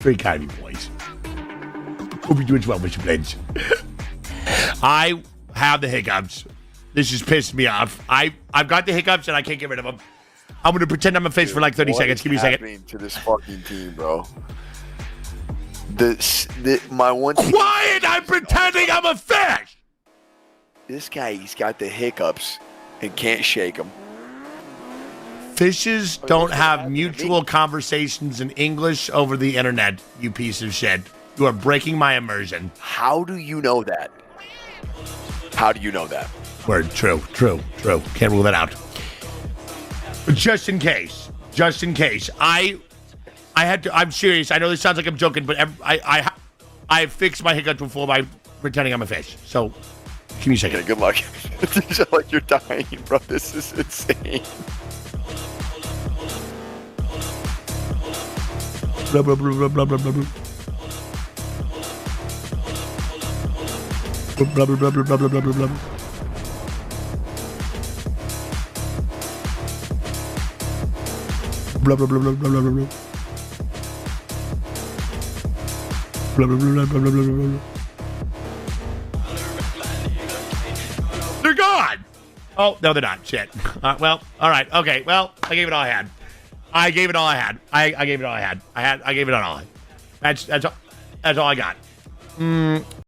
Very kind of you, boys. Hope you're doing well, Mr. Blends. I have the hiccups. This has pissed me off. I've got the hiccups and I can't get rid of them. I'm going to pretend I'm a fish for like 30 seconds. Give me a second. What is happening to this fucking team, bro? My one team. Quiet! I'm pretending I'm a fish! This guy, he's got the hiccups and can't shake them. Fishes don't have mutual conversations in English over the internet, you piece of shit. You are breaking my immersion. How do you know that? How do you know that? Word, true. Can't rule that out. But just in case, I'm serious. I know this sounds like I'm joking, but I fixed my hiccups before by pretending I'm a fish. So, give me a second. Okay, good luck. You sound like you're dying, bro. This is insane. Blah, blah, blah, blah, blah, blah, blah. Blah, blah, blah, blah, blah, blah, blah, blah. Blah, blah, blah, blah, blah, blah, blah. Blah, blah, blah, blah, blah, blah, blah, blah. They're gone! Oh, no, they're not. Shit. Well, all right. Okay, well, I gave it all I had. I gave it all I had. I gave it all I had. I gave it all I had. That's all I got.